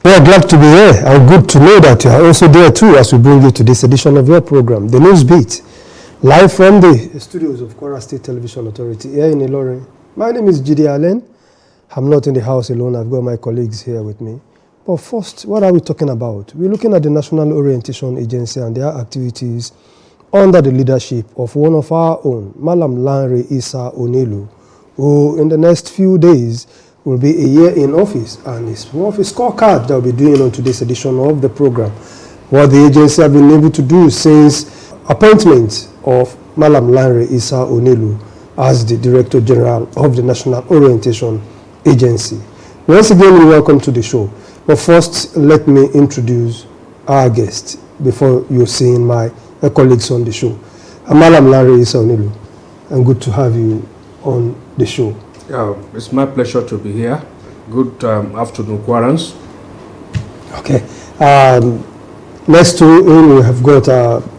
Well, glad to be here, and good to know that you are also there too as we bring you to this edition of your program, The News Beat, live from the studios of Kwara State Television Authority here in Lanre. My name is Jide Allen. I'm not in the house alone. I've got my colleagues here with me. But first, what are we talking about? We're looking at the National Orientation Agency and their activities under the leadership of one of our own, Malam Lanre Issa-Onilu, who in the next few days will be a year in office, and it's one of his scorecard that we'll be doing on today's edition of the program. What the agency have been able to do since appointment of Malam Lanre Issa-Onilu as the Director General of the National Orientation Agency. Once again, we welcome to the show. But first, let me introduce our guest before you're seeing my colleagues on the show. I'm Malam Lanre Issa-Onilu, and good to have you on the show. Yeah, it's my pleasure to be here. Good afternoon, Kwarans. Okay. Next to him, we have got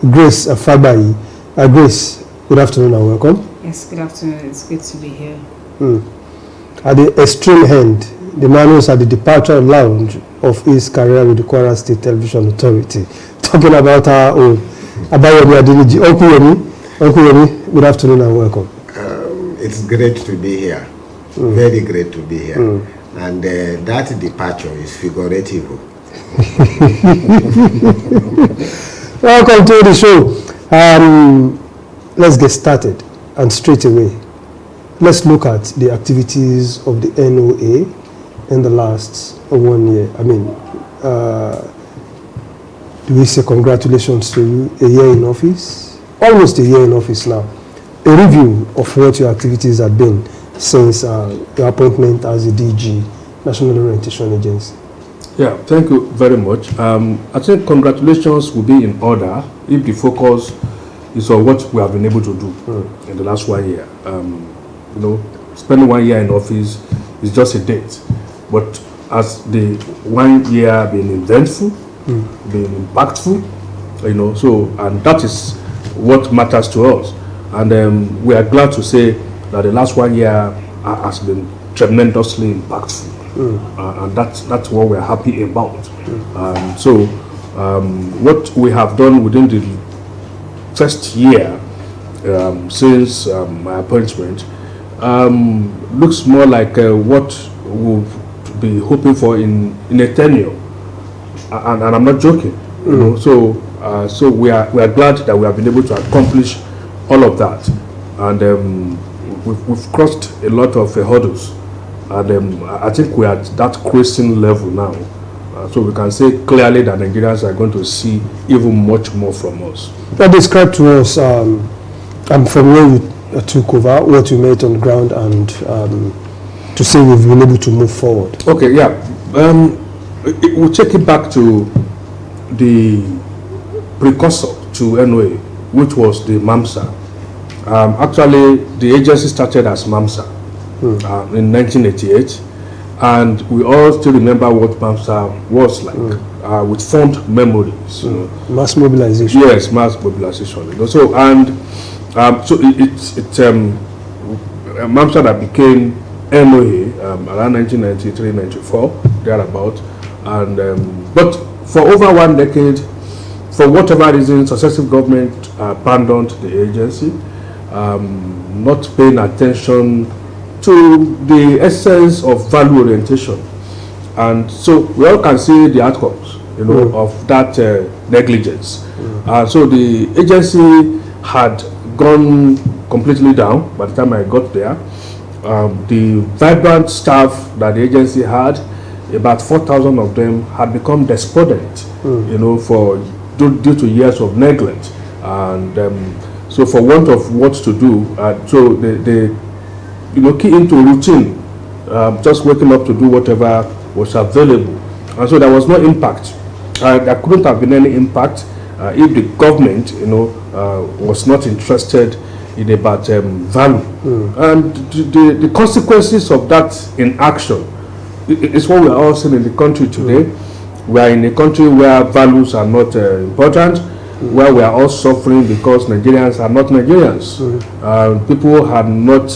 Grace Fabai. Grace, good afternoon and welcome. Yes, good afternoon. It's good to be here. At the extreme end, the man who's at the departure lounge of his career with the Kwara State Television Authority, talking about our own, about Adiniji. Uncle Yemi, good afternoon and welcome. It's great to be here. Very great to be here. And that departure is figurative. Welcome to the show. Let's get started. And straight away, let's look at the activities of the NOA in the last 1 year. I mean, do we say congratulations to you, a year in office? Almost a year in office now. A review of what your activities have been since your appointment as the DG, National Orientation Agency. Yeah, thank you very much. I think congratulations will be in order if the focus is on what we have been able to do in the last 1 year. You know, spending 1 year in office is just a date, but as the 1 year been eventful, been impactful, you know, so, and that is what matters to us. And we are glad to say that the last 1 year has been tremendously impactful, and that's what we're happy about. So what we have done within the first year since my appointment looks more like what we'll be hoping for in a tenure, and I'm not joking. You know, so we are glad that we have been able to accomplish all of that, and we've crossed a lot of hurdles, and I think we're at that crescent level now, so we can say clearly that Nigerians are going to see even much more from us. Now describe to us, and from where you took over, what you made on the ground, and to say we've been able to move forward. Okay, yeah. We'll take it back to the precursor to NOA, which was the MAMSA. Actually, the agency started as MAMSA in 1988, and we all still remember what MAMSA was like, with fond memories. You know. Mass mobilization. Yes, mass mobilization. You know. So so it's MAMSA that became NOA around 1993-94, thereabout, and but for over 1 decade, for whatever reason, successive government abandoned the agency, not paying attention to the essence of value orientation, and so we all can see the outcomes, you know, of that negligence. So the agency had gone completely down by the time I got there. The vibrant staff that the agency had, about 4,000 of them, had become despondent, you know, due to years of neglect, and so for want of what to do, so they you know, key into routine, just waking up to do whatever was available, and so there was no impact. There couldn't have been any impact if the government, you know, was not interested in about value, and the consequences of that inaction is what we are all seeing in the country today. We are in a country where values are not important, where we are all suffering because Nigerians are not Nigerians. People are not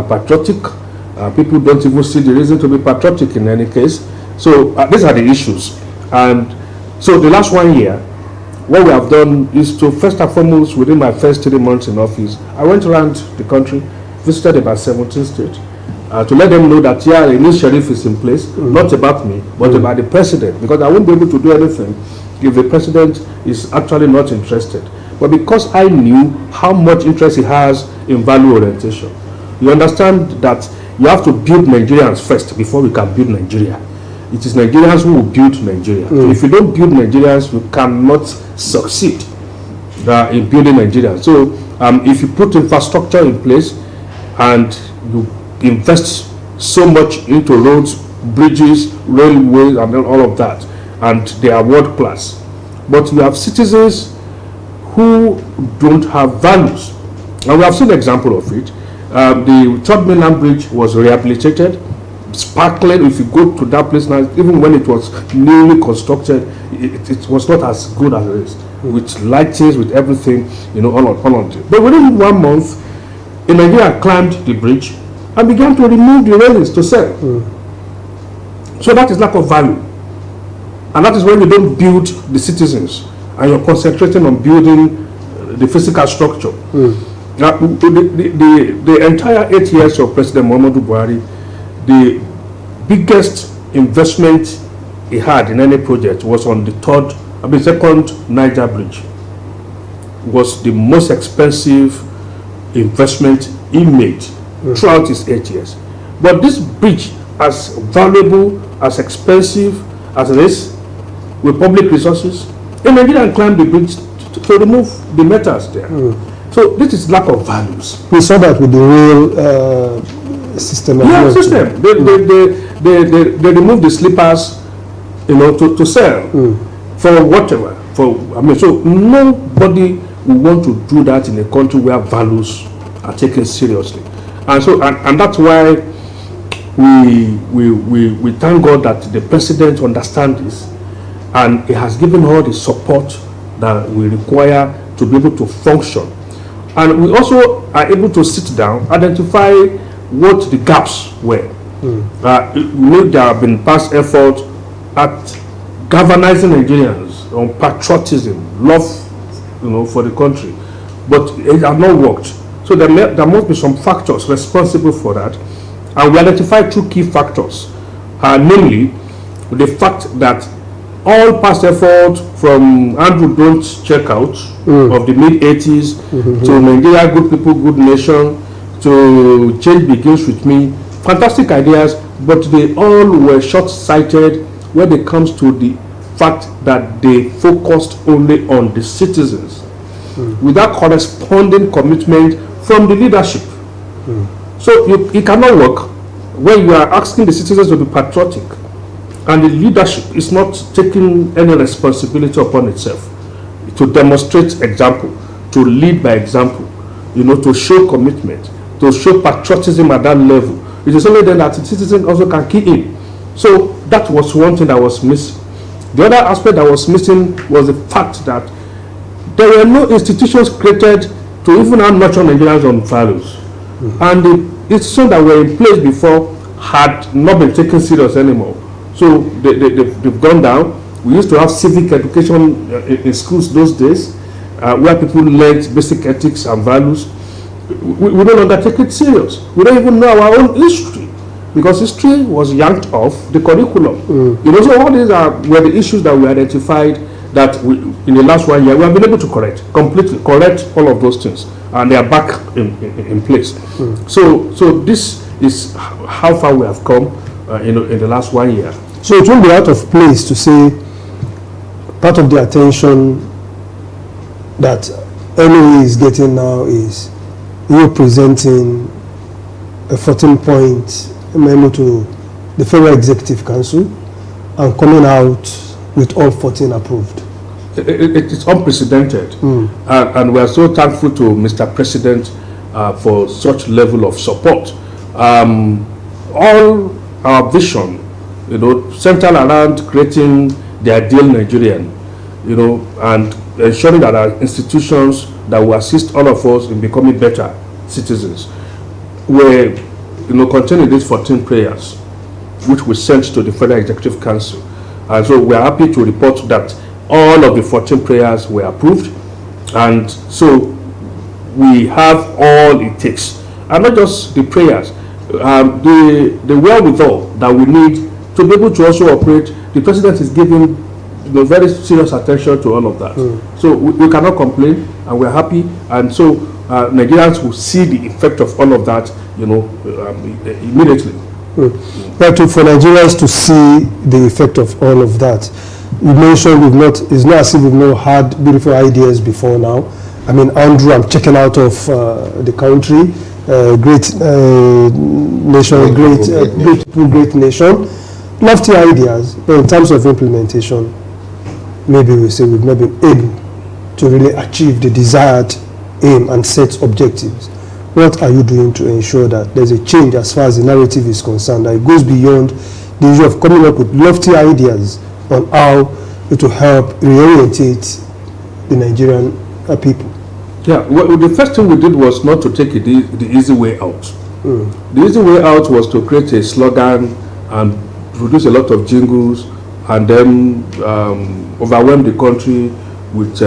patriotic. People don't even see the reason to be patriotic in any case. So these are the issues. And so the last 1 year, what we have done is to, first and foremost, within my first 3 months in office, I went around the country, visited about 17 states, to let them know that, yeah, a new sheriff is in place, not about me, but about the president, because I won't be able to do anything if the president is actually not interested. But because I knew how much interest he has in value orientation, you understand that you have to build Nigerians first before we can build Nigeria. It is Nigerians who will build Nigeria. So if you don't build Nigerians, you cannot succeed in building Nigeria. So if you put infrastructure in place and you invest so much into roads, bridges, railways, and all of that, and they are world class, but you have citizens who don't have values. And we have seen an example of it. The Third Mainland Bridge was rehabilitated, sparkling. If you go to that place now, even when it was newly constructed, it was not as good as it is, with lightings, with everything, all of it. But within 1 month, a Nigerian climbed the bridge and began to remove the railings to sell. So that is lack of value. And that is when you don't build the citizens and you're concentrating on building the physical structure. Now, the entire 8 years of President Muhammadu Buhari, the biggest investment he had in any project was on the second Niger Bridge. It was the most expensive investment he made throughout his 8 years. But this bridge, as valuable, as expensive as it is, with public resources, a Nigerian climbed the bridge to remove the metals there. So this is lack of values. We saw that with the rail system. System. They remove the sleepers, to sell for whatever. So nobody will want to do that in a country where values are taken seriously. And so and that's why we thank God that the president understands this, and he has given all the support that we require to be able to function. And we also are able to sit down, identify what the gaps were. There have been past efforts at galvanizing Nigerians on patriotism, love, for the country, but it has not worked. So there must be some factors responsible for that, and we identify 2 key factors, namely the fact that all past efforts from Andrew Don't Checkout of the mid-80s to Nigeria Good People, Good Nation, to Change Begins With Me, fantastic ideas, but they all were short-sighted when it comes to the fact that they focused only on the citizens without corresponding commitment from the leadership. So it cannot work when you are asking the citizens to be patriotic and the leadership is not taking any responsibility upon itself to demonstrate example, to lead by example, to show commitment, to show patriotism at that level. It is only then that the citizen also can key in. So that was one thing that was missing. The other aspect that was missing was the fact that there were no institutions created to even nurture Nigerians on values. And the institutions that were in place before had not been taken serious anymore. So they've gone down. We used to have civic education in schools those days, where people learned basic ethics and values. We no longer take it serious. We don't even know our own history, because history was yanked off the curriculum. So all these were the issues that we identified that in the last 1 year we have been able to completely correct all of those things, and they are back in place. So this is how far we have come in the last 1 year. So it won't be out of place to say part of the attention that NOA is getting now is you presenting a 14-point memo to the Federal Executive Council and coming out with all 14 approved. It's unprecedented, and we are so thankful to Mr. President for such level of support. All our vision, centered around creating the ideal Nigerian, and ensuring that our institutions that will assist all of us in becoming better citizens were, contained in these 14 prayers. which we sent to the Federal Executive Council. And so we are happy to report that all of the 14 prayers were approved. And so we have all it takes. And not just the prayers, the wherewithal that we need to be able to also operate. The president is giving very serious attention to all of that. So we cannot complain, and we're happy. And so Nigerians will see the effect of all of that, immediately. But for Nigerians to see the effect of all of that, you mentioned it's not as if we've not had beautiful ideas before now. I mean, Andrew, I'm checking out of the country, great nation, great nation, lofty ideas, but in terms of implementation, maybe we say we've not been able to really achieve the desired aim and set objectives. What are you doing to ensure that there's a change as far as the narrative is concerned, that it goes beyond the issue of coming up with lofty ideas on how it will help reorientate the Nigerian people? Yeah, well, the first thing we did was not to take the easy way out. The easy way out was to create a slogan and produce a lot of jingles and then overwhelm the country with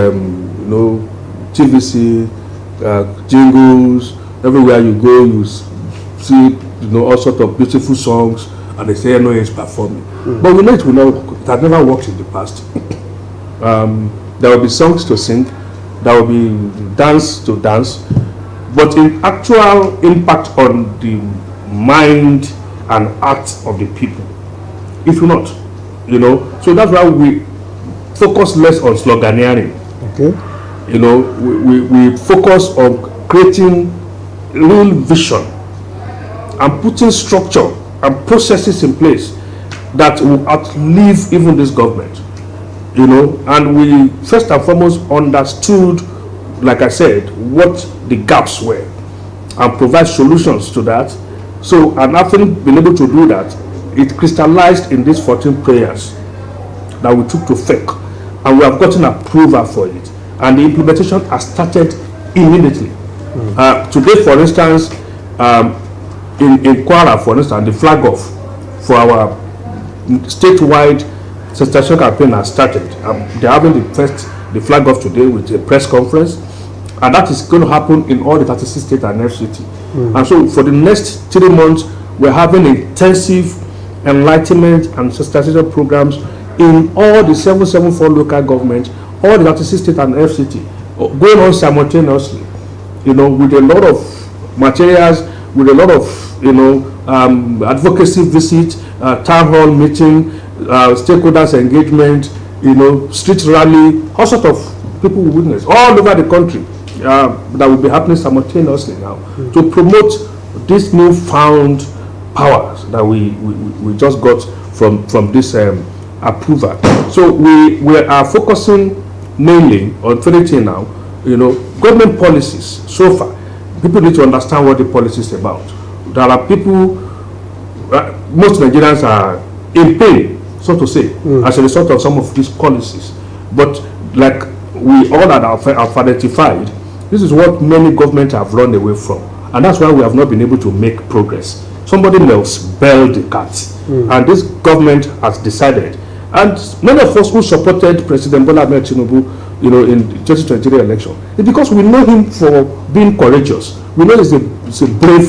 TVC jingles. Everywhere you go, you see all sorts of beautiful songs, and they say NOA is performing. But we know it has never worked in the past. There will be songs to sing, there will be dance to dance, but in actual impact on the mind and heart of the people, it will not. So that's why we focus less on sloganeering. Okay. We focus on creating real vision and putting structure and processes in place that will outlive even this government. And we first and foremost understood, like I said, what the gaps were and provide solutions to that. So, and after being able to do that, it crystallized in these 14 prayers that we took to FEC, and we have gotten approval for it, and the implementation has started immediately. Today, for instance, in Kwara, for instance, the flag off for our statewide sensitization campaign has started. They're having the flag off today with a press conference, and that is going to happen in all the 36 states and FCT. And so for the next 3 months, we're having intensive enlightenment and sensitization programs in all the 774 local governments, all the 36 states and FCT, going on simultaneously, with a lot of materials, with a lot of advocacy visit, town hall meeting, stakeholders engagement, street rally, all sorts of people will witness all over the country that will be happening simultaneously now to promote this newfound powers that we just got from this approval. So we are focusing mainly on 3 things now. Government policies. So far, people need to understand what the policy is about. There are people, most Nigerians are in pain, so to say, as a result of some of these policies. But like we all have identified, this is what many governments have run away from, and that's why we have not been able to make progress. Somebody must bail the cat, and this government has decided. And many of us who supported President Bola Ahmed Tinubu, in the 2023 election, it's because we know him for being courageous. We know he's a brave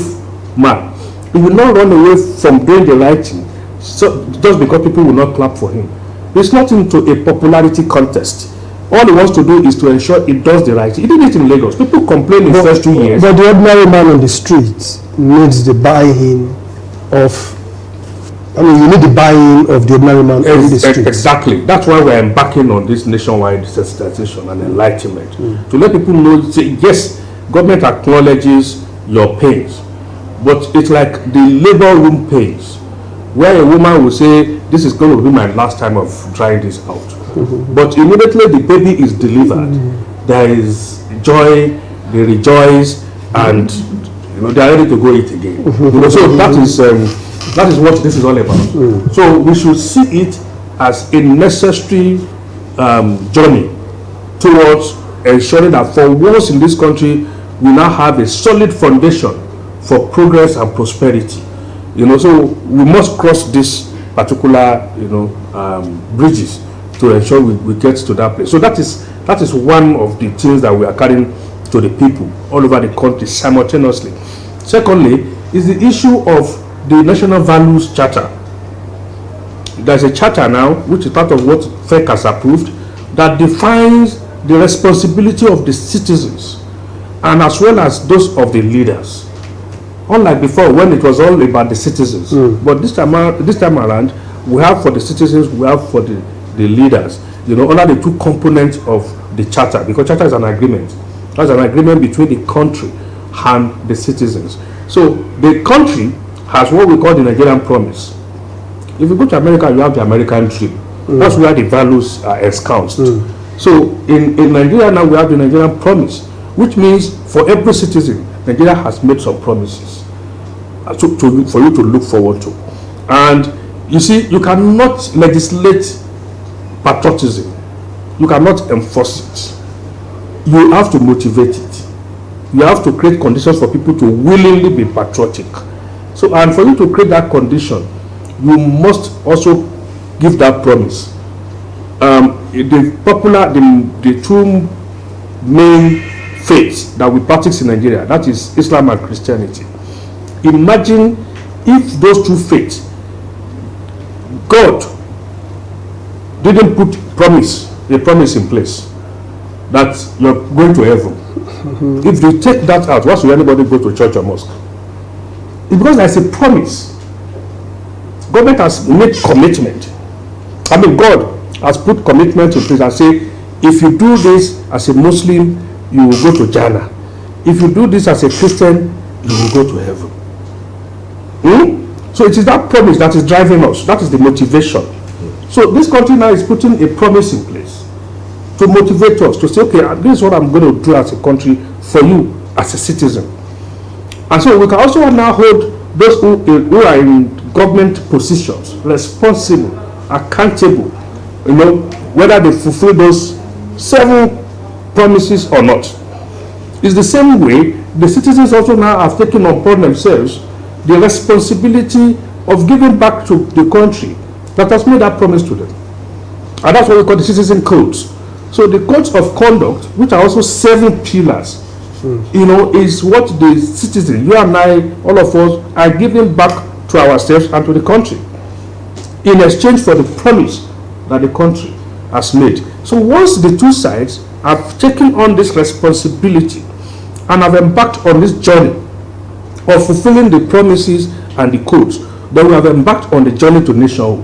man. He will not run away from doing the right thing just because people will not clap for him. It's not into a popularity contest. All he wants to do is to ensure he does the right thing. He did it in Lagos. People complain in the first 2 years. But the ordinary man on the street needs the buy-in of, you need the buy-in of the ordinary man on the street. Exactly. That's why we're embarking on this nationwide sensitization and enlightenment. To let people know, say, yes, government acknowledges your pains, but it's like the labor room pains, where a woman will say, this is going to be my last time of trying this out. But immediately the baby is delivered, there is joy, they rejoice, and they are ready to go eat again. So that is what this is all about. So we should see it as a necessary journey towards ensuring that for once in this country, we now have a solid foundation for progress and prosperity. So we must cross this particular, bridges to ensure we get to that place. So that is one of the things that we are carrying to the people all over the country simultaneously. Secondly, is the issue of the National Values Charter. There's a charter now, which is part of what FEC has approved, that defines the responsibility of the citizens and as well as those of the leaders. Unlike before, when it was all about the citizens. But this time around, we have for the citizens, we have for the leaders, under the two components of the charter, because charter is an agreement. That's an agreement between the country and the citizens. So the country has what we call the Nigerian promise. If you go to America, you have the American dream. That's where the values are ensconced. So in Nigeria now, we have the Nigerian promise, which means for every citizen, Nigeria has made some promises for you to look forward to. And you see, you cannot legislate patriotism. You cannot enforce it. You have to motivate it. You have to create conditions for people to willingly be patriotic. So, and for you to create that condition, you must also give that promise. The two main faiths that we practice in Nigeria, that is Islam and Christianity. Imagine if those two faiths, God didn't put a promise in place that you're going to heaven. If you take that out, why should anybody go to church or mosque? It's because there's a promise. Government has made commitment. God has put commitment in place and say, if you do this as a Muslim, you will go to Jannah. If you do this as a Christian, you will go to heaven. So it is that promise that is driving us. That is the motivation. So this country now is putting a promise in place to motivate us to say, okay, this is what I'm going to do as a country for you as a citizen. And so we can also now hold those who are in government positions responsible, accountable, whether they fulfill those 7 promises or not. It's the same way the citizens also now have taken upon themselves the responsibility of giving back to the country that has made that promise to them. And that's what we call the citizen codes. So the codes of conduct, which are also 7 pillars, is what the citizen, you and I, all of us, are giving back to ourselves and to the country in exchange for the promise that the country has made. So once the two sides have taken on this responsibility and have embarked on this journey of fulfilling the promises and the codes, then we have embarked on the journey to nationhood.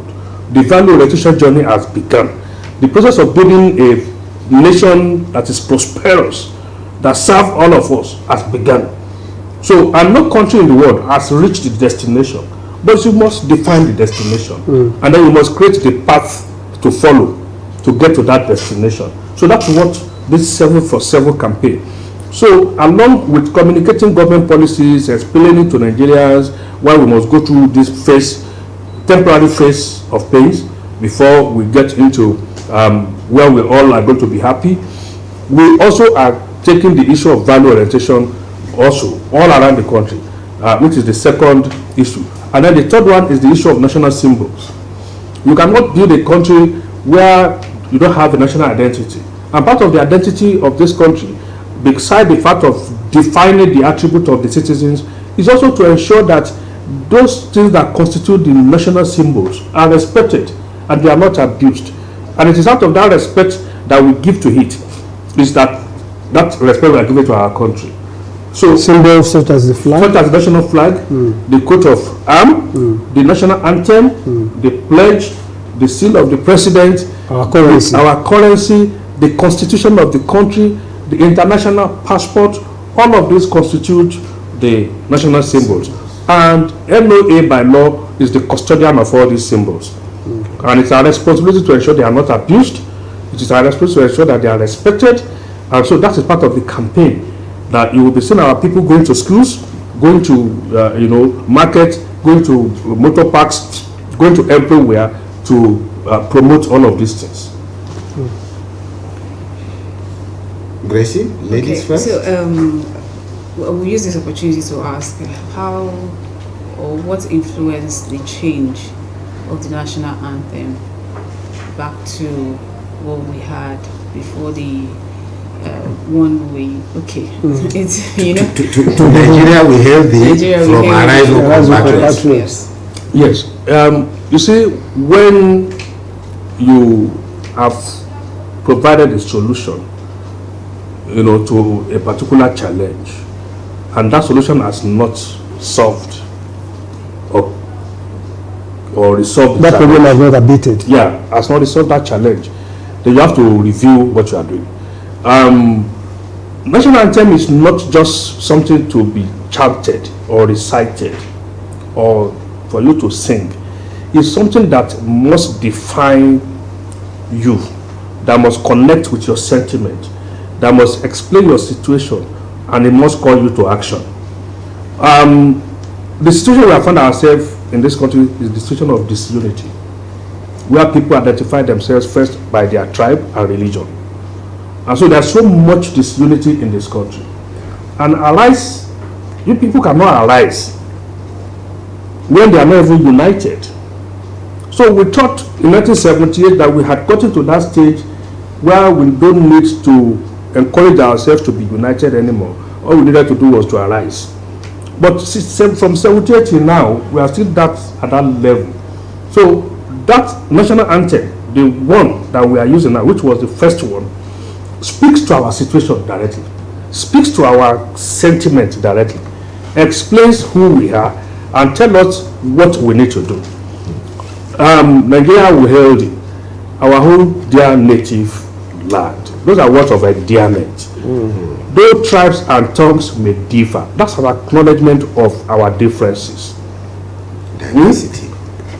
The value orientation journey has begun. The process of building a nation that is prosperous, that serves all of us, has begun. So, and no country in the world has reached the destination, but you must define the destination, and then you must create the path to follow to get to that destination. So that's what this 7 for 7 campaign. So, along with communicating government policies, explaining to Nigerians why we must go through this temporary phase of pains before we get into where we all are going to be happy, we also are taking the issue of value orientation also all around the country, which is the second issue. And then the third one is the issue of national symbols. You cannot build a country where you don't have a national identity. And part of the identity of this country, beside the fact of defining the attribute of the citizens, is also to ensure that those things that constitute the national symbols are respected and they are not abused. And it is out of that respect that we give to it, is that respect we are giving to our country. So symbols such as the flag, such as the national flag, the coat of arms, the national anthem, the pledge, the seal of the president, our currency, the constitution of the country, the international passport, all of these constitute the national symbols. And NOA by law is the custodian of all these symbols. And it's our responsibility to ensure they are not abused. It is our responsibility to ensure that they are respected. And so that is part of the campaign, that you will be seeing our people going to schools, going to markets, going to motor parks, going to everywhere to promote all of these things. Gracie, ladies first. So we'll use this opportunity to ask how or what influenced the change of the national anthem back to what we had before the one way? Okay, it's to Nigeria we hail thee from arrival yes. Yes. You see, when you have provided a solution, to a particular challenge, and that solution has not solved or resolved that problem has not abated. Yeah, has not resolved that challenge. Then you have to review what you are doing. National anthem is not just something to be chanted or recited or for you to sing. It's something that must define you, that must connect with your sentiment, that must explain your situation, and it must call you to action. The situation we have found ourselves in this country is the situation of disunity, where people identify themselves first by their tribe and religion. And so there's so much disunity in this country. And allies, you people cannot arise when they are not even united. So we thought in 1978 that we had gotten to that stage where we don't need to encourage ourselves to be united anymore. All we needed to do was to arise. But from 78 till now, we are still at that level. So that national anthem, the one that we are using now, which was the first one, speaks to our situation directly, speaks to our sentiment directly, explains who we are, and tell us what we need to do. Nigeria will hail thee, our whole dear native land. Those are words of endearment. Though tribes and tongues may differ, that's an acknowledgement of our differences. Diversity.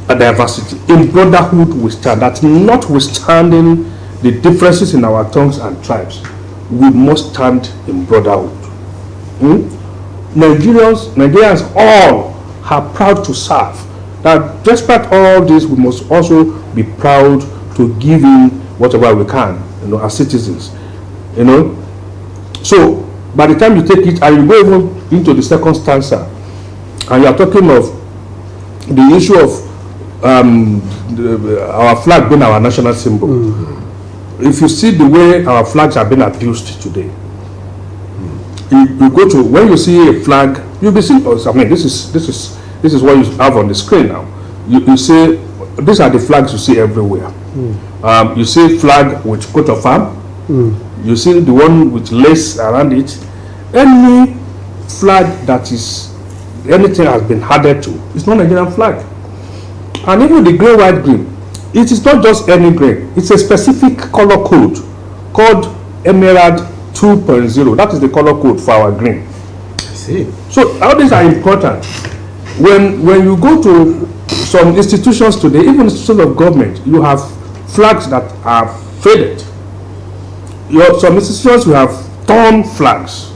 A diversity. In brotherhood we stand. That notwithstanding the differences in our tongues and tribes, we must stand in brotherhood. Nigerians all are proud to serve. That despite all this, we must also be proud to give in whatever we can, as citizens. So by the time you take it and you go even into the second stanza, and you are talking of the issue of our flag being our national symbol. If you see the way our flags are being abused today, you go to, when you see a flag, you'll be seeing, this is what you have on the screen now. You see, these are the flags you see everywhere. You see flag with coat of arm. You see the one with lace around it. Any flag that is, anything has been added to, it's not a Nigerian flag. And even the grey, white, green, it is not just any green. It's a specific color code called Emerald 2.0. That is the color code for our green. I see. So all these are important. When you go to some institutions today, even institutions of government, you have flags that are faded. Some institutions you have torn flags.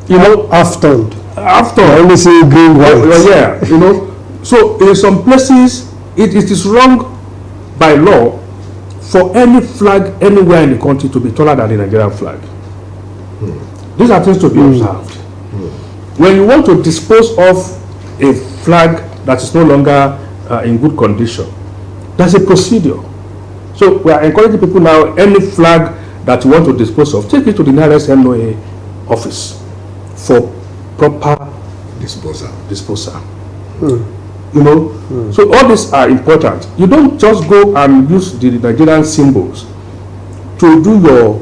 Half-toned. I only see green, white. Yeah, So in some places, it is wrong by law for any flag anywhere in the country to be taller than the Nigerian flag. These are things to be observed. When you want to dispose of a flag that is no longer in good condition, there's a procedure. So we are encouraging people now, any flag that you want to dispose of, take it to the nearest NOA office for proper disposal. So all these are important. You don't just go and use the Nigerian symbols to do your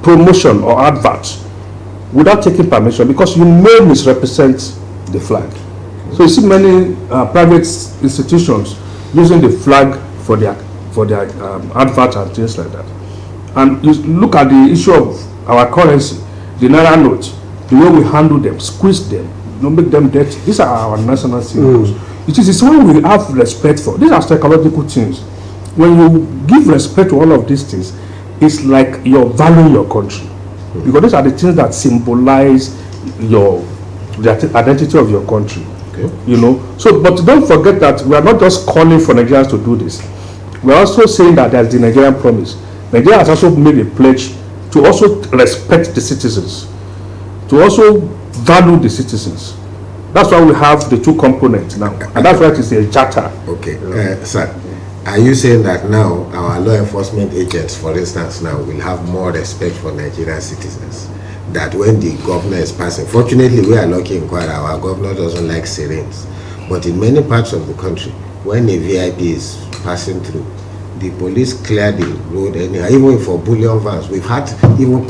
promotion or advert without taking permission, because you may misrepresent the flag. So you see many private institutions using the flag for their advert and things like that. And you look at the issue of our currency, the Naira notes, the way we handle them, squeeze them, make them dirty. These are our national symbols. It is something we have respect for. These are psychological things. When you give respect to all of these things, it's like you're valuing your country. Because these are the things that symbolize the identity of your country. So, but don't forget that we are not just calling for Nigerians to do this. We are also saying that there's the Nigerian promise. Nigeria has also made a pledge to also respect the citizens, to also value the citizens. That's why we have the two components now, and that's why it is a charter. Okay, sir, are you saying that now our law enforcement agents, for instance, now will have more respect for Nigerian citizens? That when the governor is passing, fortunately we are lucky in Kwara, our governor doesn't like sirens, but in many parts of the country, when a VIP is passing through, the police clear the road anyhow, even for bullion vans. We've had even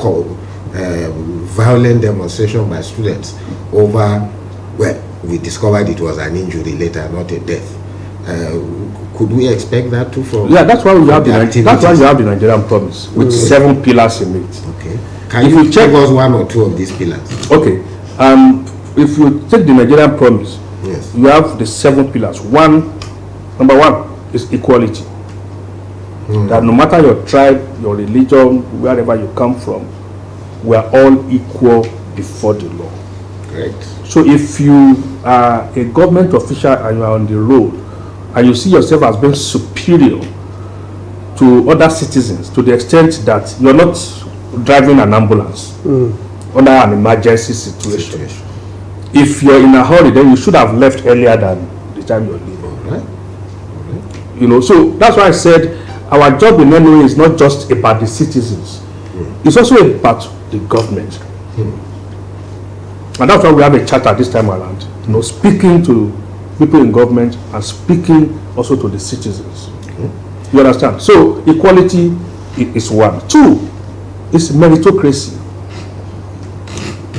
violent demonstration by students over, well, we discovered it was an injury later, not a death. Could we expect that too from? Yeah, that's why we have the Nigerian promise with 7 pillars in it. Okay. Can you check us one or two of these pillars? Okay. If you take the Nigerian promise, yes, you have the 7 pillars. Number one is equality. That no matter your tribe, your religion, wherever you come from, we are all equal before the law. Great. So if you are a government official and you are on the road and you see yourself as being superior to other citizens to the extent that you are not driving an ambulance under an emergency situation. If you're in a hurry, then you should have left earlier than the time you're leaving. Right. You know, so that's why I said our job in NOA is not just about the citizens. It's also about the government. And that's why we have a charter this time around. You know, speaking to people in government and speaking also to the citizens. You understand? So equality is one. 2 is meritocracy.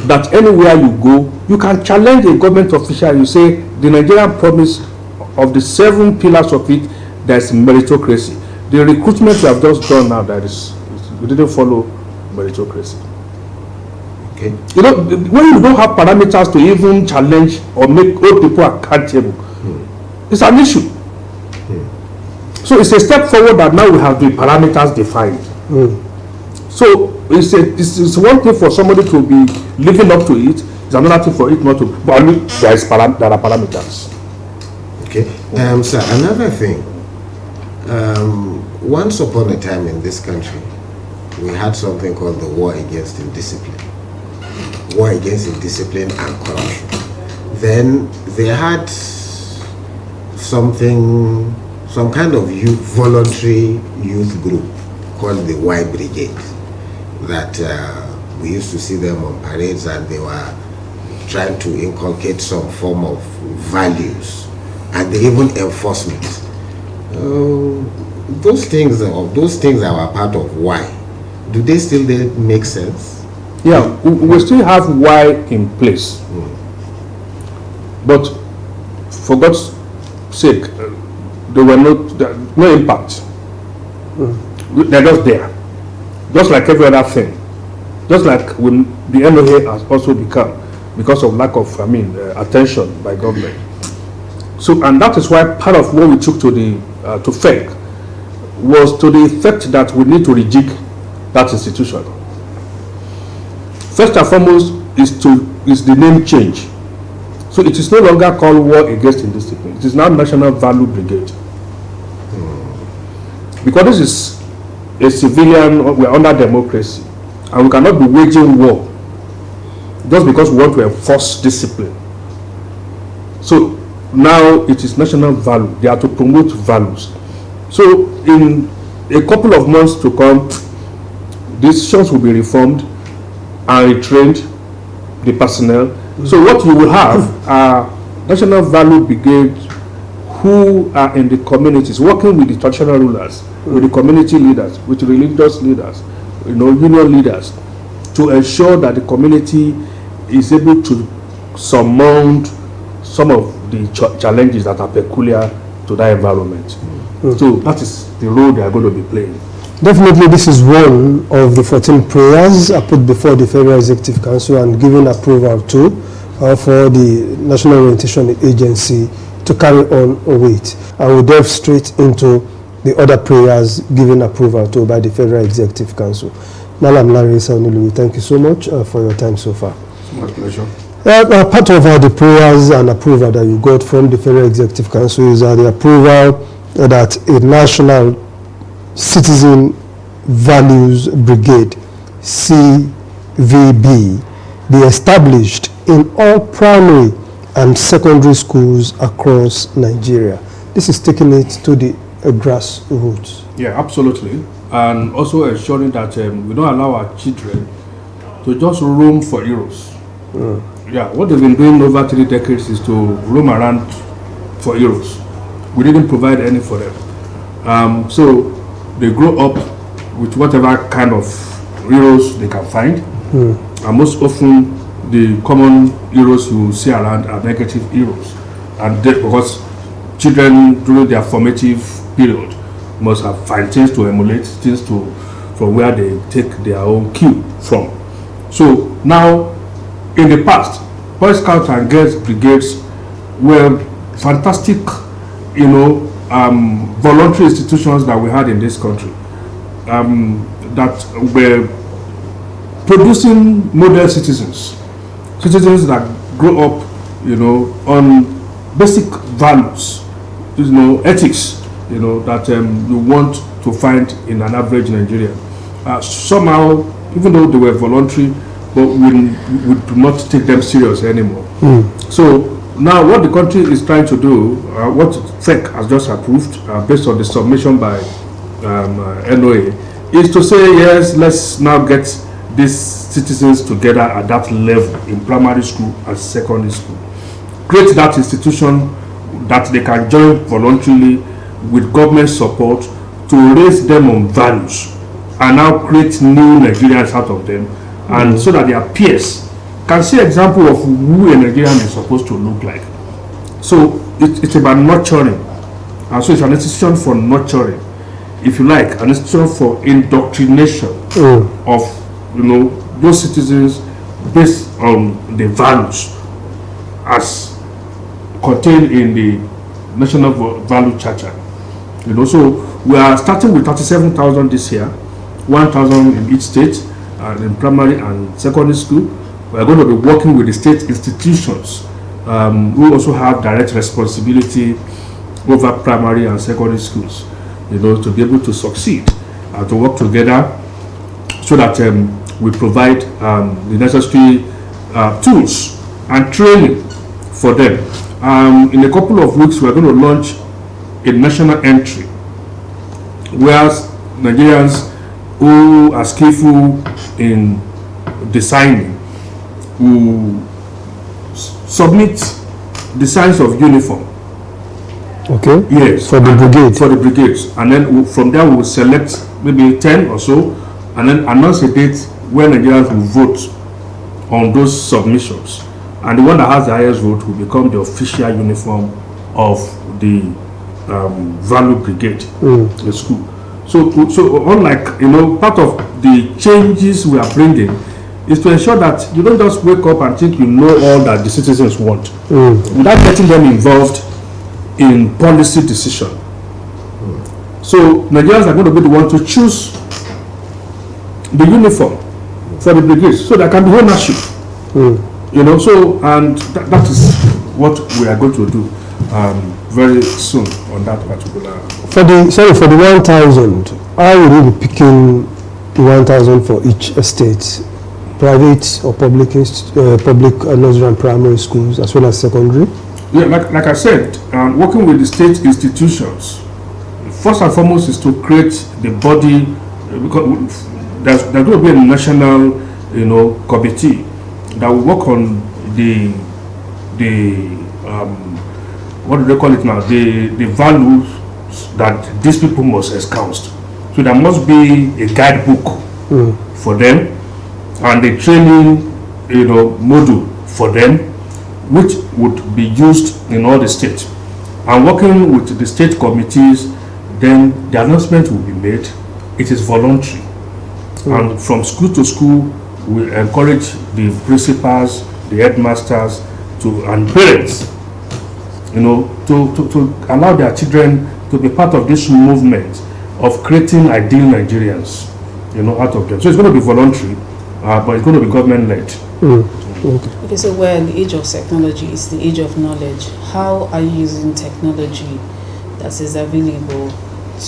That anywhere you go, you can challenge a government official. You say the Nigerian promise of the 7 pillars of it, there's meritocracy. The recruitment we have just done now, we didn't follow meritocracy. Okay. You know, when you don't have parameters to even challenge or make old people accountable, it's an issue. So it's a step forward that now we have the parameters defined. So it's one thing for somebody to be living up to it, it's another thing for it not to. But there are parameters. Okay. Sir, another thing. Once upon a time in this country, we had something called the war against indiscipline. War against indiscipline and corruption. Then they had some kind of voluntary youth group called the Y Brigade that we used to see them on parades, and they were trying to inculcate some form of values and even enforcement. Those things that were part of Y, do they still make sense? Yeah, we still have Y in place. But for God's sake, there were no impact. They're just there. Just like every other thing. Just like when the NOA has also become, because of lack of attention by government. So, and that is why part of what we took to FEC was to the effect that we need to rejig that institution. First and foremost is the name change. So it is no longer called War Against Indiscipline. It is now National Value Brigade. Because this is a civilian, we are under democracy, and we cannot be waging war just because we want to enforce discipline. So now it is national value. They are to promote values. So in a couple of months to come, decisions will be reformed and retrained the personnel. So what you will have are National Value Brigade who are in the communities, working with the traditional rulers, with the community leaders, with the religious leaders, union leaders, to ensure that the community is able to surmount some of the challenges that are peculiar to that environment. So that is the role they are going to be playing. Definitely, this is one of the 14 prayers I put before the Federal Executive Council and given approval to for the National Orientation Agency to carry on with. I will delve straight into the other prayers given approval to by the Federal Executive Council. Malam Lanre, Issa-Onilu, thank you so much for your time so far. My pleasure. Part of the prayers and approval that you got from the Federal Executive Council is the approval that a National Citizen Values Brigade, CVB, be established in all primary and secondary schools across Nigeria. This is taking it to the grassroots. Yeah, absolutely. And also ensuring that we don't allow our children to just roam for heroes. Yeah, what they've been doing over 3 decades is to roam around for heroes. We didn't provide any for them. So they grow up with whatever kind of heroes they can find. And most often, the common heroes you see around are negative heroes. And because children during their formative period must have find things to emulate, things to from where they take their own cue from. So now, in the past, Boy Scouts and Girls Brigades were fantastic, voluntary institutions that we had in this country that were producing model citizens that grow up, on basic values, ethics, that you want to find in an average Nigerian. Somehow, even though they were voluntary, but we do not take them serious anymore. So now what the country is trying to do, what FEC has just approved, based on the submission by NOA, is to say, yes, let's now get these citizens together at that level in primary school and secondary school. Create that institution that they can join voluntarily with government support to raise them on values and now create new Nigerians out of them, and so that their peers can see example of who a Nigerian is supposed to look like. So it's about nurturing, and so it's an institution for nurturing, if you like, an institution for indoctrination of those citizens based on the values as contained in the National Value Charter. So we are starting with 37,000 this year, 1,000 in each state, in primary and secondary school. We are going to be working with the state institutions who also have direct responsibility over primary and secondary schools, to be able to succeed and to work together so that we provide the necessary tools and training for them. In a couple of weeks, we are going to launch a national entry where Nigerians who are skillful in designing will submit designs of uniform. Okay. Yes. For the brigade. For the brigades, and then from there we will select maybe 10 or so, and then announce a date where Nigerians will vote on those submissions, and the one that has the highest vote will become the official uniform of the Value Brigade in school. So unlike part of the changes we are bringing is to ensure that you don't just wake up and think you know all that the citizens want, without getting them involved in policy decision. So Nigerians are going to be the one to choose the uniform for the brigades, so there can be ownership. And that is what we are going to do very soon on that particular. For the 1,000, how will you be picking the 1,000 for each estate? Private or public nursery and primary schools as well as secondary? Yeah, like I said, working with the state institutions, first and foremost is to create the body, because there's going to be a national, committee that will work on the what do they call it now? The values that these people must espouse. So there must be a guidebook for them, and a training, module for them, which would be used in all the states. And working with the state committees, then the announcement will be made. It is voluntary. And from school to school, we encourage the principals, the headmasters, and parents, to allow their children to be part of this movement of creating ideal Nigerians, out of them. So it's going to be voluntary, but it's going to be government-led. Okay, so we're in the age of technology, it's the age of knowledge. How are you using technology that is available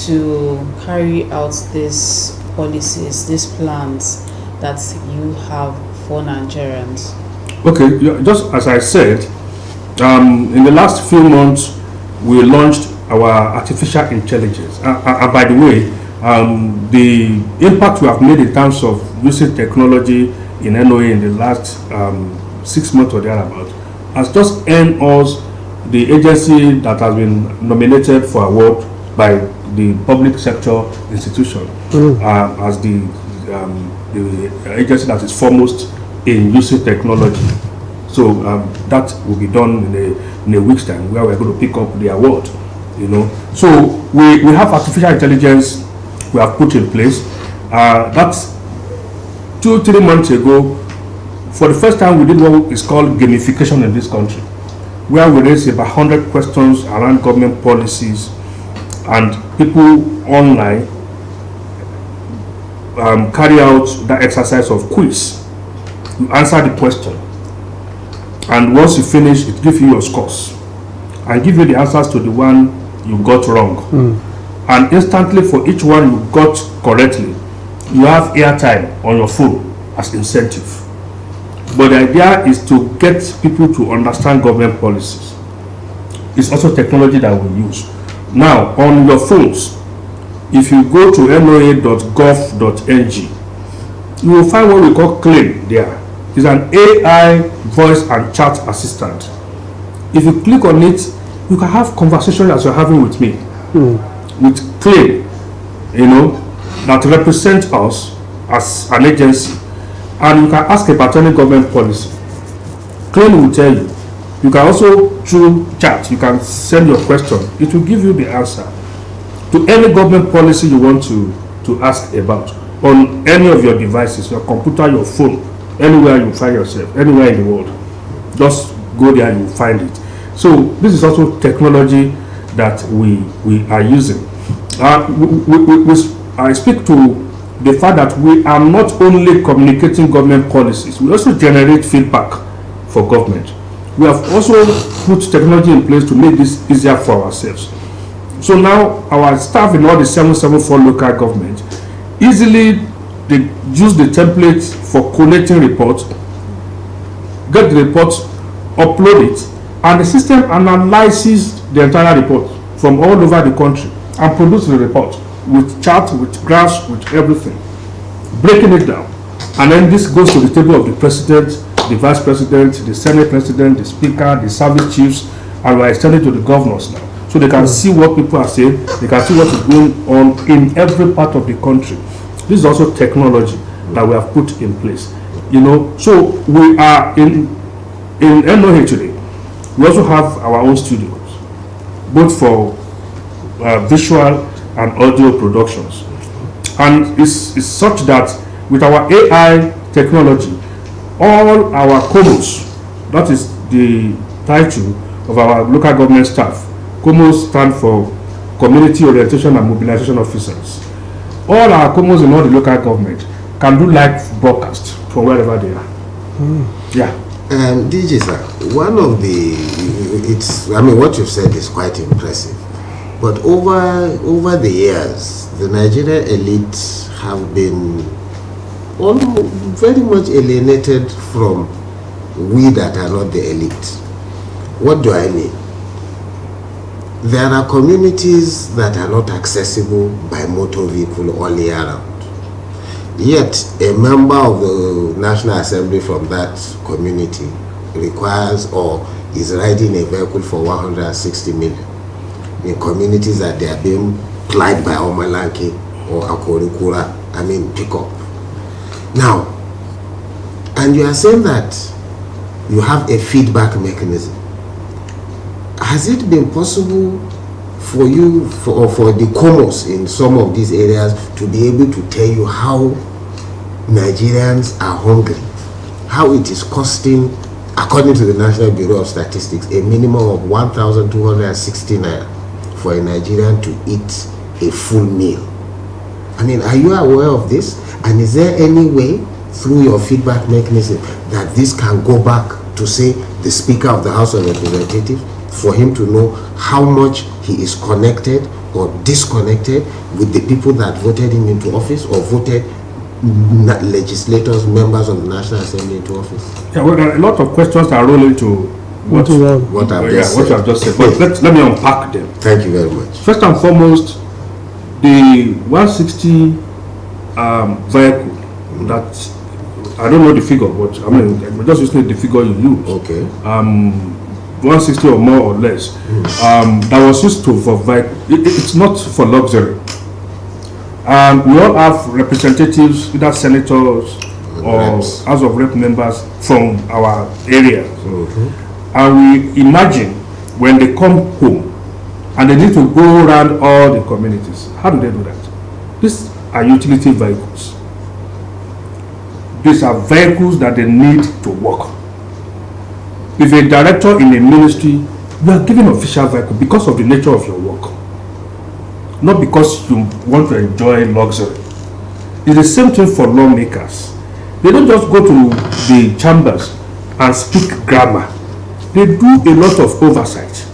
to carry out these policies, these plans that you have for Nigerians? Okay, just as I said, In the last few months, we launched our artificial intelligence. And by the way, the impact we have made in terms of using technology in NOA in the last 6 months or thereabout has just earned us the agency that has been nominated for award by the public sector institution as the agency that is foremost in using technology. So that will be done in a week's time, where we're going to pick up the award. So we have artificial intelligence we have put in place. That's 2-3 months ago. For the first time, we did what is called gamification in this country, where we raised about 100 questions around government policies, and people online carry out that exercise of quiz. You answer the question, and once you finish, it gives you your scores and give you the answers to the one you got wrong. And instantly, for each one you got correctly, you have airtime on your phone as incentive. But the idea is to get people to understand government policies. It's also technology that we use. Now, on your phones, if you go to noa.gov.ng, you will find what we call Claim there. It's an AI voice and chat assistant. If you click on it, you can have conversations as you're having with me, with Claim, that represent us as an agency. And you can ask about any government policy. Claim will tell you. You can also, through chat, you can send your question. It will give you the answer to any government policy you want to ask about on any of your devices, your computer, your phone, anywhere you find yourself, anywhere in the world. Just go there and you find it. So this is also technology that we are using. I speak to the fact that we are not only communicating government policies, we also generate feedback for government. We have also put technology in place to make this easier for ourselves. So now our staff in all the 774 local government easily they use the template for collating reports, get the reports, upload it, and the system analyzes the entire report from all over the country and produces the report with charts, with graphs, with everything, breaking it down. And then this goes to the table of the president, the vice president, the senate president, the speaker, the service chiefs, and we're extending to the governors now. So they can see what people are saying, they can see what is going on in every part of the country. This is also technology that we have put in place. So we are in NOA today. We also have our own studios, both for visual and audio productions. And it's such that with our AI technology, all our COMOs, that is the title of our local government staff. COMOs stand for Community Orientation and Mobilization Officers. All our COMOs in all the local government can do live broadcast from wherever they are. Yeah. DJ sir, one of what you've said is quite impressive. But over the years, the Nigerian elites have been very much alienated from we that are not the elite. What do I mean? There are communities that are not accessible by motor vehicle all year round. Yet, a member of the National Assembly from that community requires or is riding a vehicle for 160 million in communities that they are being plied by Omalanke or Akorikura, pick up. Now, and you are saying that you have a feedback mechanism. Has it been possible for you, for the COMOs in some of these areas to be able to tell you how Nigerians are hungry, how it is costing, according to the National Bureau of Statistics, a minimum of 1,260 naira for a Nigerian to eat a full meal? Are you aware of this? And is there any way through your feedback mechanism that this can go back to, say, the Speaker of the House of Representatives, for him to know how much he is connected or disconnected with the people that voted him into office or voted legislators, members of the National Assembly into office? Yeah, well, a lot of questions are rolling to what I've just what you have just said. But let me unpack them. Thank you very much. First and foremost, the 160 vehicle that, I don't know the figure, but I mean, we're just using the figure you use. Okay. 160 or more or less. That was used for vehicle. It's not for luxury. We all have representatives, either senators or House of Rep members from our area. And we imagine when they come home and they need to go around all the communities. How do they do that? These are utility vehicles. These are vehicles that they need to work. If a director in a ministry, you are given official vehicle because of the nature of your work, not because you want to enjoy luxury. It's the same thing for lawmakers. They don't just go to the chambers and speak grammar. They do a lot of oversight.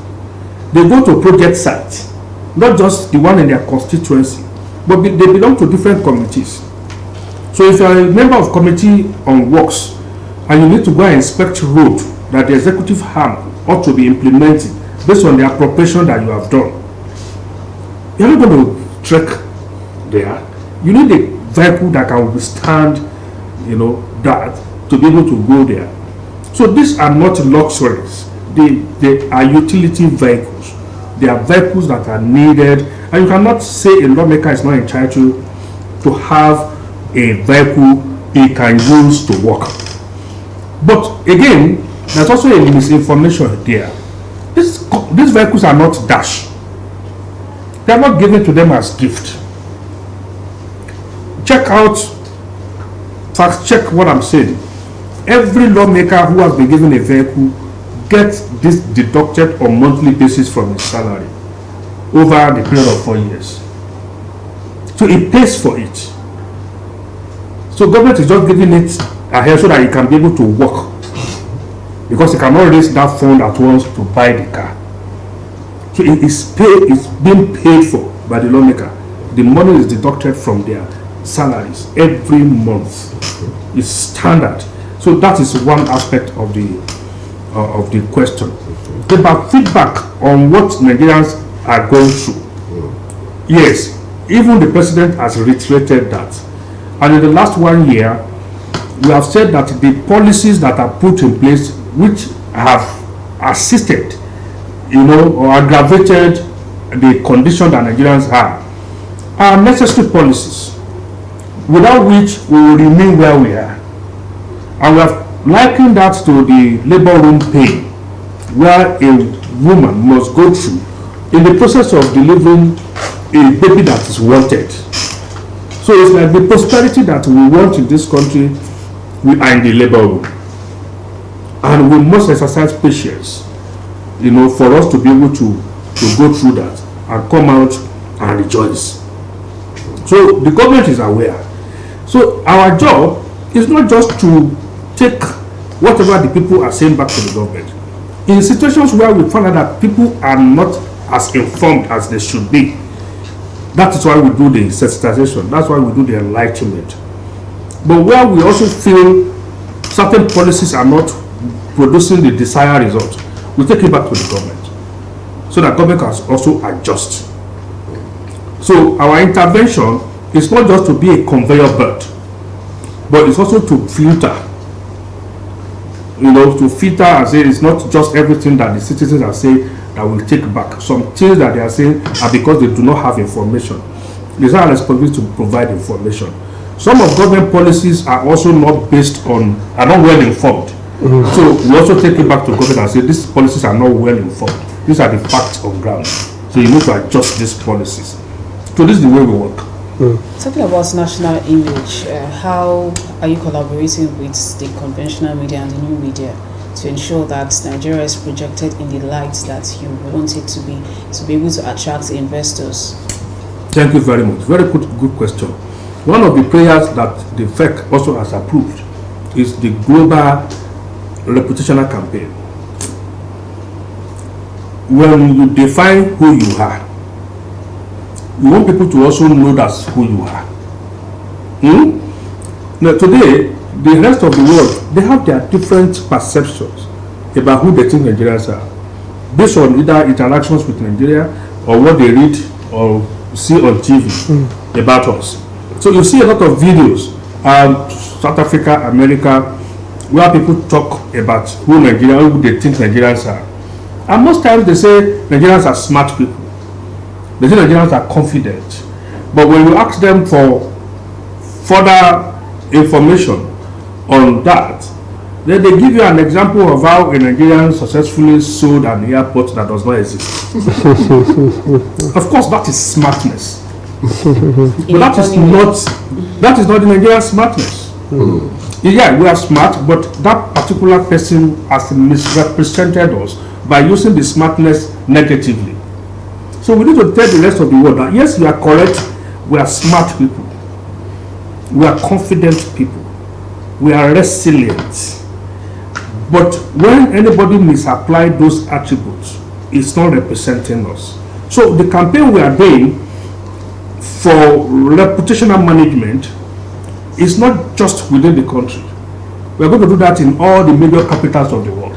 They go to project sites, not just the one in their constituency, but they belong to different committees. So if you are a member of committee on works and you need to go and inspect road that the executive arm ought to be implementing based on the appropriation that you have done, you're not going to trek there. You need a vehicle that can withstand, that to be able to go there. So these are not luxuries. They are utility vehicles. They are vehicles that are needed, and you cannot say a lawmaker is not entitled to have a vehicle he can use to work. But again, there's also a misinformation there. These vehicles are not dash. They are not given to them as gift. Fact check what I'm saying. Every lawmaker who has been given a vehicle gets this deducted on monthly basis from his salary over the period of 4 years. So he pays for it. So government is just giving it ahead so that he can be able to work, because he cannot raise that fund at once to buy the car. So it's being paid for by the lawmaker. The money is deducted from their salaries every month. It's standard. So that is one aspect of the question. About feedback on what Nigerians are going through. Yes, even the president has reiterated that. And in the last 1 year, we have said that the policies that are put in place, which have assisted, or aggravated the condition that Nigerians are necessary policies, without which we will remain where we are. And we have likened that to the labor room pain, where a woman must go through in the process of delivering a baby that is wanted. So it's like the prosperity that we want in this country, we are in the labor room. And we must exercise patience, for us to be able to go through that and come out and rejoice. So the government is aware. So our job is not just to take whatever the people are saying back to the government. In situations where we find out that people are not as informed as they should be, that is why we do the sensitization. That's why we do the enlightenment. But where we also feel certain policies are not producing the desired result, we take it back to the government, so that government can also adjust. So our intervention is not just to be a conveyor belt, but it's also to filter. To filter and say it's not just everything that the citizens are saying that will take back. Some things that they are saying are because they do not have information. It's our responsibility to provide information. Some of government policies are also not well informed. So we also take it back to government and say these policies are not well informed. These are the facts on ground. So you need to adjust these policies. So this is the way we work. Talking about national image, how are you collaborating with the conventional media and the new media to ensure that Nigeria is projected in the light that you want it to be able to attract investors? Thank you very much. Very good question. One of the prayers that the FEC also has approved is the global reputational campaign. When you define who you are, you want people to also know that's who you are. Now today, the rest of the world, they have their different perceptions about who they think Nigerians are, based on either interactions with Nigeria or what they read or see on TV about us. So you see a lot of videos, South Africa, America, where people talk about who they think Nigerians are. And most times they say Nigerians are smart people. They say Nigerians are confident. But when you ask them for further information on that, then they give you an example of how a Nigerian successfully sold an airport that does not exist. Of course, that is smartness. But that is not the Nigerian smartness. Yeah, we are smart, but that particular person has misrepresented us by using the smartness negatively. So we need to tell the rest of the world that yes, you are correct, we are smart people, we are confident people, we are resilient. But when anybody misapplies those attributes, it's not representing us. So the campaign we are doing for reputational management is not just within the country. We are going to do that in all the major capitals of the world.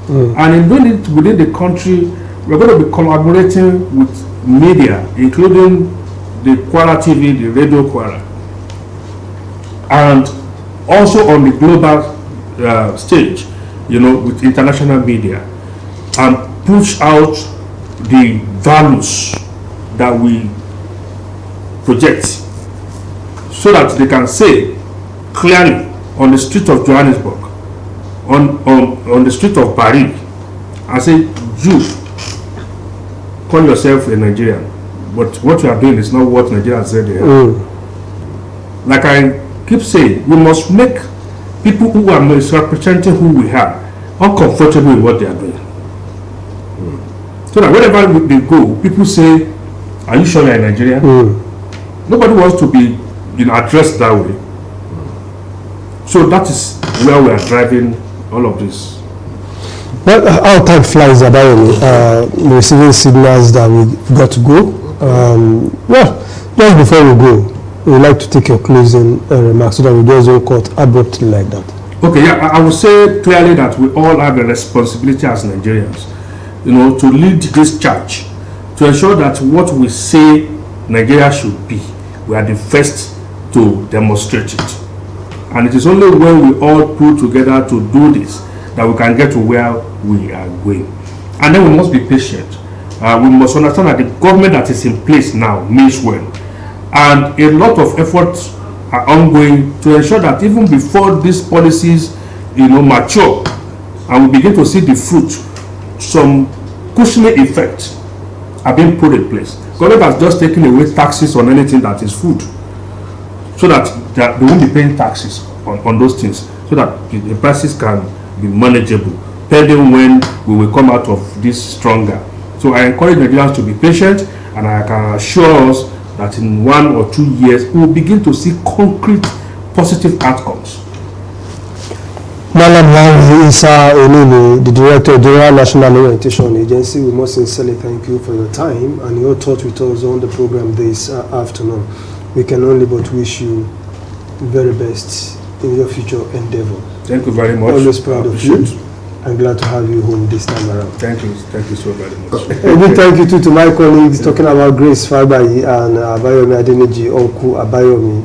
And in doing it within the country, we are going to be collaborating with media, including the Kwara TV, the Radio Kwara, and also on the global stage, with international media, and push out the values that we project, so that they can say clearly on the street of Johannesburg, on the street of Paris, and say, you call yourself a Nigerian, but what you are doing is not what Nigerians said they are. Like I keep saying, we must make people who are misrepresenting who we are uncomfortable with what they are doing. So that wherever they go, people say, are you sure you are a Nigerian? Nobody wants to be addressed that way. So that is where we are driving all of this. Well, our time flies, Abayomi. Receiving signals that we got to go. Well, just before we go, we would like to take your closing remarks so that we don't cut abruptly like that. Okay, yeah, I would say clearly that we all have a responsibility as Nigerians, to lead this charge, to ensure that what we say Nigeria should be, we are the first to demonstrate it. And it is only when we all pull together to do this that we can get to where we are going. And then we must be patient. We must understand that the government that is in place now means well. And a lot of efforts are ongoing to ensure that even before these policies, mature and we begin to see the fruit, some cushioning effects are being put in place. Government has just taken away taxes on anything that is food, so that they won't be paying taxes on those things, so that the prices can be manageable, pending when we will come out of this stronger. So I encourage Nigerians to be patient, and I can assure us that in 1 or 2 years we will begin to see concrete positive outcomes. Lanre Issa-Onilu, the Director of the Royal National Orientation Agency, we must sincerely thank you for your time and your thought with us on the program this afternoon. We can only but wish you the very best in your future endeavor. Thank you very much. Always proud of you. I'm glad to have you home this time around. Thank you so very much. A big thank you too to my colleagues talking about Grace Fabayi and Abayomi Adeneji, Onku Abayomi,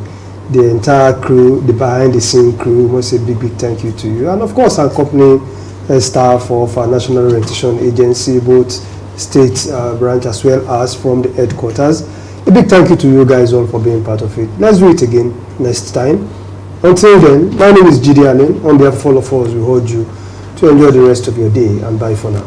the entire crew, the behind the scene crew. We must say big thank you to you. And of course, our company staff of our National Orientation Agency, both state branch as well as from the headquarters. A big thank you to you guys all for being part of it. Let's do it again next time. Until then, my name is Jide Allen. On behalf of all of us, we urge you to enjoy the rest of your day, and bye for now.